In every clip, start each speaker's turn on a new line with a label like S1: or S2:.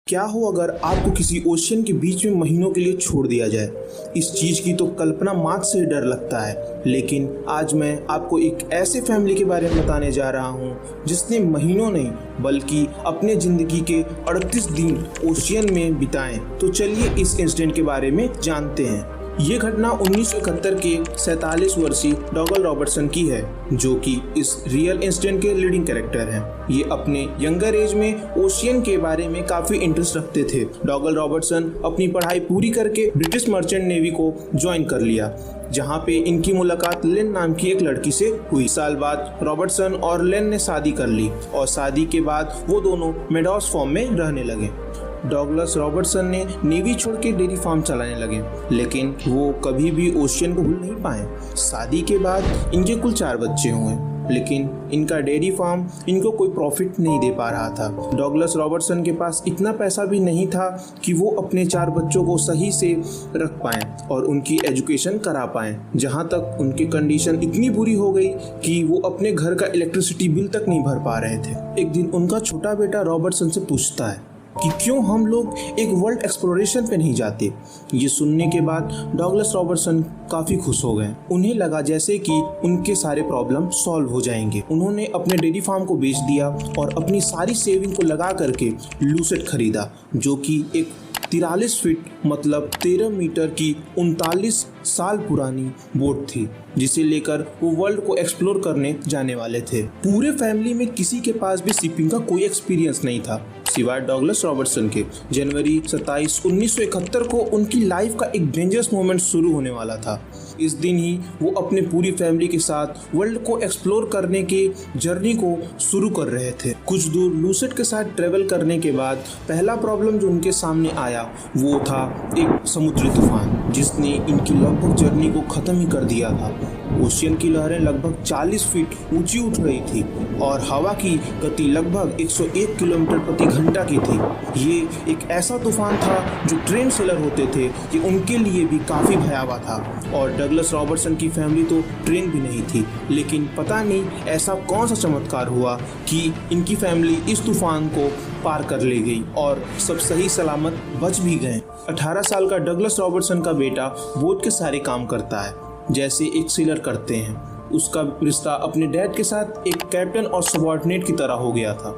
S1: क्या हो अगर आपको किसी ओशियन के बीच में महीनों के लिए छोड़ दिया जाए। इस चीज़ की तो कल्पना मात्र से ही डर लगता है, लेकिन आज मैं आपको एक ऐसे फैमिली के बारे में बताने जा रहा हूँ जिसने महीनों नहीं बल्कि अपने ज़िंदगी के 38 दिन ओशियन में बिताए। तो चलिए इस इंसिडेंट के बारे में जानते हैं। ये घटना 1971 के 47 वर्षीय डॉगल रॉबर्टसन की है, जो कि इस रियल इंसिडेंट के लीडिंग कैरेक्टर हैं। ये अपने यंगर एज में ओशियन के बारे में काफी इंटरेस्ट रखते थे। डॉगल रॉबर्टसन अपनी पढ़ाई पूरी करके ब्रिटिश मर्चेंट नेवी को ज्वाइन कर लिया, जहाँ पे इनकी मुलाकात लेन नाम की एक लड़की से हुई। साल बाद रॉबर्टसन और लेन ने शादी कर ली और शादी के बाद वो दोनों मेडॉस फॉर्म में रहने लगे। डॉगलस रॉबर्टसन ने नेवी छोड़ के डेयरी फार्म चलाने लगे, लेकिन वो कभी भी ओशियन को भूल नहीं पाए। शादी के बाद इनके कुल 4 बच्चे हुए, लेकिन इनका डेयरी फार्म इनको कोई प्रॉफिट नहीं दे पा रहा था। डॉगलस रॉबर्टसन के पास इतना पैसा भी नहीं था कि वो अपने 4 बच्चों को सही से रख पाएं और उनकी एजुकेशन करा पाएं। जहां तक उनकी कंडीशन इतनी बुरी हो गई कि वो अपने घर का इलेक्ट्रिसिटी बिल तक नहीं भर पा रहे थे। एक दिन उनका छोटा बेटा रॉबर्टसन से पूछता है कि क्यों हम लोग एक वर्ल्ड एक्सप्लोरेशन पे नहीं जाते। ये सुनने के बाद डॉगलस रॉबर्टसन काफ़ी खुश हो गए। उन्हें लगा जैसे कि उनके सारे प्रॉब्लम सॉल्व हो जाएंगे। उन्होंने अपने डेयरी फार्म को बेच दिया और अपनी सारी सेविंग को लगा करके लूसेट खरीदा, जो कि एक 43 फीट मतलब 13 मीटर की 39 साल पुरानी बोट थी, जिसे लेकर वो वर्ल्ड को एक्सप्लोर करने जाने वाले थे। पूरे फैमिली में किसी के पास भी शिपिंग का कोई एक्सपीरियंस नहीं था सिवाय डॉगलस रॉबर्टसन के। जनवरी 27, 1971 को उनकी लाइफ का एक डेंजरस मोमेंट शुरू होने वाला था। इस दिन ही वो अपने पूरी फैमिली के साथ वर्ल्ड को एक्सप्लोर करने के जर्नी को शुरू कर रहे थे। कुछ दूर लूसेट के साथ ट्रेवल करने के बाद पहला प्रॉब्लम जो उनके सामने आया वो था एक समुद्री तूफान, जिसने इनकी लगभग जर्नी को खत्म ही कर दिया था। ओशियन की लहरें लगभग 40 फीट ऊंची उठ रही थी और हवा की गति लगभग 101 किलोमीटर प्रति घंटा की थी। ये एक ऐसा तूफान था जो ट्रेन सेलर होते थे कि उनके लिए भी काफ़ी भयावह था। और डगलस रॉबर्टसन की फैमिली तो ट्रेन भी नहीं थी, लेकिन पता नहीं ऐसा कौन सा चमत्कार हुआ कि इनकी फैमिली इस तूफान को पार कर ले गई और सब सही सलामत बच भी गए। 18 साल का डगलस रॉबर्टसन का बेटा बोट के सारे काम करता है जैसे एक सेलर करते हैं। उसका रिश्ता अपने डैड के साथ एक कैप्टन और सबऑर्डिनेट की तरह हो गया था।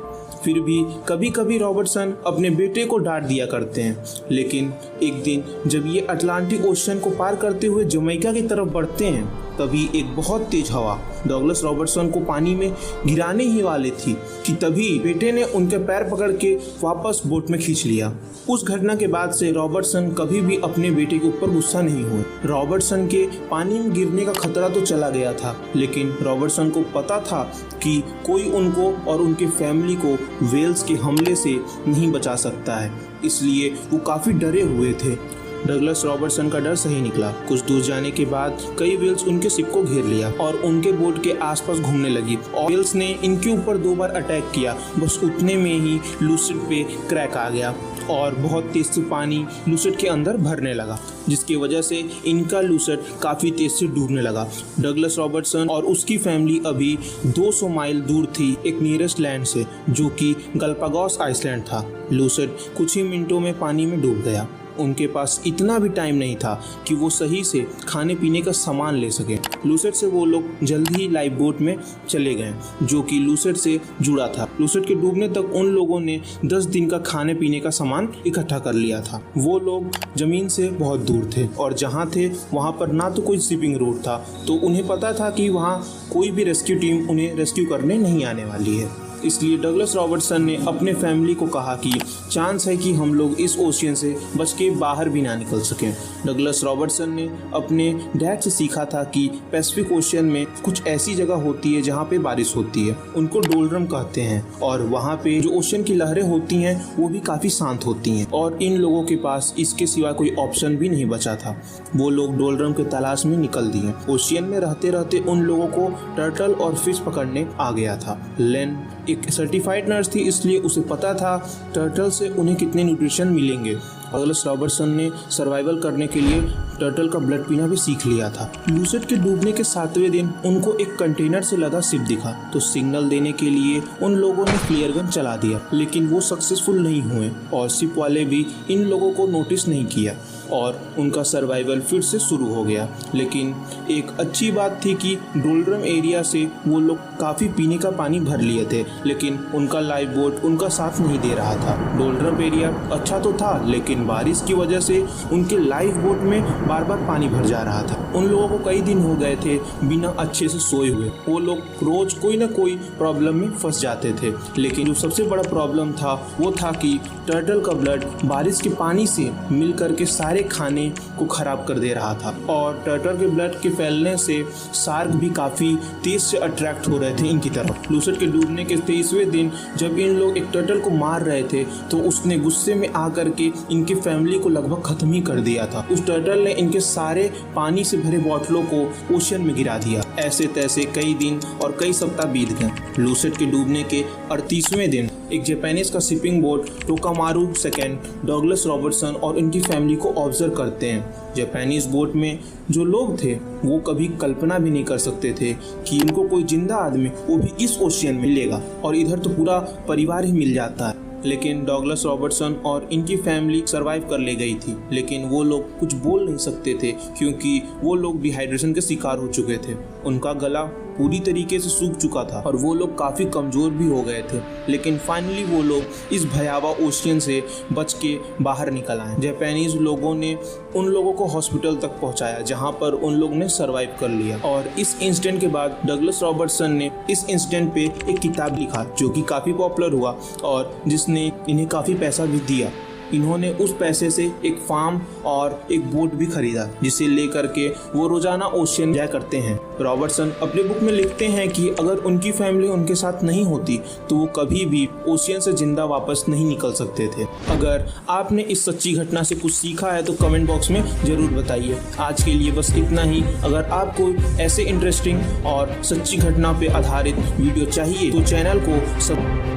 S1: फिर भी कभी कभी रॉबर्टसन अपने बेटे को डांट दिया करते हैं, लेकिन एक दिन जब ये अटलांटिक ओशियन को पार करते हुए जमैका की तरफ बढ़ते हैं, तभी एक बहुत तेज हवा डॉगलस रॉबर्टसन को पानी में गिराने ही वाले थी कि तभी बेटे ने उनके पैर पकड़ के वापस बोट में खींच लिया। उस घटना के बाद से रॉबर्टसन कभी भी अपने बेटे के ऊपर गुस्सा नहीं हुए। रॉबर्टसन के पानी में गिरने का खतरा तो चला गया था, लेकिन रॉबर्टसन को पता था कि कोई उनको और उनके फैमिली को वेल्स के हमले से नहीं बचा सकता है, इसलिए वो काफ़ी डरे हुए थे। डगलस रॉबर्टसन का डर सही निकला। कुछ दूर जाने के बाद कई वेल्स उनके शिप को घेर लिया और उनके बोट के आसपास घूमने लगी और वेल्स ने इनके ऊपर 2 बार अटैक किया। बस उतने में ही लूसेट पे क्रैक आ गया और बहुत तेज से पानी लूसेट के अंदर भरने लगा, जिसकी वजह से इनका लूसेट काफ़ी तेज से डूबने लगा। डगलस रॉबर्टसन और उसकी फैमिली अभी 200 माइल दूर थी एक नियरेस्ट लैंड से, जो कि गलपागोस आइसलैंड था। लूसेट कुछ ही मिनटों में पानी में डूब गया। उनके पास इतना भी टाइम नहीं था कि वो सही से खाने पीने का सामान ले सके। लूसेट से वो लोग जल्दी ही लाइफ बोट में चले गए, जो कि लूसेट से जुड़ा था। लूसेट के डूबने तक उन लोगों ने 10 दिन का खाने पीने का सामान इकट्ठा कर लिया था। वो लोग जमीन से बहुत दूर थे और जहाँ थे वहाँ पर ना तो कोई शिपिंग रूट था, तो उन्हें पता था कि वहाँ कोई भी रेस्क्यू टीम उन्हें रेस्क्यू करने नहीं आने वाली है। इसलिए डगलस रॉबर्टसन ने अपने फैमिली को कहा कि चांस है कि हम लोग इस ओशियन से बच के बाहर भी ना निकल सकें। डगलस रॉबर्टसन ने अपने डैड से सीखा था कि पैसिफिक ओशियन में कुछ ऐसी जगह होती है जहाँ पे बारिश होती है, उनको डोलड्रम कहते हैं, और वहाँ पे जो ओशियन की लहरें होती हैं वो भी काफ़ी शांत होती हैं। और इन लोगों के पास इसके सिवा कोई ऑप्शन भी नहीं बचा था। वो लोग डोलड्रम के तलाश में निकल दिए। ओशियन में रहते रहते उन लोगों को टर्टल और फिश पकड़ने आ गया था। लेन एक सर्टिफाइड नर्स थी, इसलिए उसे पता था टर्टल से उन्हें कितने न्यूट्रिशन मिलेंगे डगलस रॉबर्टसन ने सर्वाइवल करने के लिए टर्टल का ब्लड पीना भी सीख लिया था। लूसेट के डूबने के 7वें दिन उनको एक कंटेनर से लदा शिप दिखा, तो सिग्नल देने के लिए उन लोगों ने फ्लेयर गन चला दिया, लेकिन वो सक्सेसफुल नहीं हुए और शिप वाले भी इन लोगों को नोटिस नहीं किया और उनका सर्वाइवल फिर से शुरू हो गया। लेकिन एक अच्छी बात थी कि डोल्ड्रम एरिया से वो लोग काफ़ी पीने का पानी भर लिए थे, लेकिन उनका लाइफ बोट उनका साथ नहीं दे रहा था। डोल्ड्रम एरिया अच्छा तो था, लेकिन बारिश की वजह से उनके लाइफ बोट में बार बार पानी भर जा रहा था। उन लोगों को कई दिन हो गए थे बिना अच्छे से सोए हुए। वो लोग रोज कोई ना कोई प्रॉब्लम में फंस जाते थे, लेकिन जो सबसे बड़ा प्रॉब्लम था वो था कि टर्टल का ब्लड बारिश के पानी से मिल करके सारे खाने को खराब कर दे रहा था और टर्टल के ब्लड के फैलने से शार्क भी काफ़ी तेज से अट्रैक्ट हो रहे थे इनकी तरफ। लूसेट के डूबने के 23वें दिन जब इन लोग एक टर्टल को मार रहे थे तो उसने गुस्से में आकर के इनकी फैमिली को लगभग खत्म ही कर दिया था। उस टर्टल ने इनके सारे पानी से भरे बोतलों को ओशन में गिरा दिया। ऐसे तैसे कई दिन और कई सप्ताह बीत गए। लूसेट के डूबने के 38वें दिन एक जापानीज का shipping boat Tokamaru second Douglas Robertson और इनकी फैमिली को ऑब्जर्व करते हैं। जापानीज बोट में जो लोग थे वो कभी कल्पना भी नहीं कर सकते थे कि इनको कोई जिंदा आदमी वो भी इस ओशियन में मिलेगा और इधर तो पूरा परिवार ही मिल जाता है। लेकिन डगलस रॉबर्टसन और इनकी फैमिली सरवाइव कर ले गई थी, लेकिन वो लोग कुछ बोल नहीं सकते थे क्योंकि वो लोग डिहाइड्रेशन के शिकार हो चुके थे। उनका गला पूरी तरीके से सूख चुका था और वो लोग काफ़ी कमज़ोर भी हो गए थे। लेकिन फाइनली वो लोग इस भयावह ओशियन से बच के बाहर निकल आए। जापानीज लोगों ने उन लोगों को हॉस्पिटल तक पहुंचाया जहां पर उन लोगों ने सरवाइव कर लिया। और इस इंसिडेंट के बाद डगलस रॉबर्टसन ने इस इंसिडेंट पे एक किताब लिखा जो कि काफ़ी पॉपुलर हुआ और जिसने इन्हें काफ़ी पैसा भी दिया। इन्होंने उस पैसे से एक फार्म और एक बोट भी खरीदा जिसे लेकर के वो रोजाना ओशियन जाया करते हैं। रॉबर्टसन अपने बुक में लिखते हैं कि अगर उनकी फैमिली उनके साथ नहीं होती तो वो कभी भी ओशियन से जिंदा वापस नहीं निकल सकते थे। अगर आपने इस सच्ची घटना से कुछ सीखा है तो कमेंट बॉक्स में ज़रूर बताइए। आज के लिए बस इतना ही। अगर आपको ऐसे इंटरेस्टिंग और सच्ची घटना पे आधारित वीडियो चाहिए तो चैनल को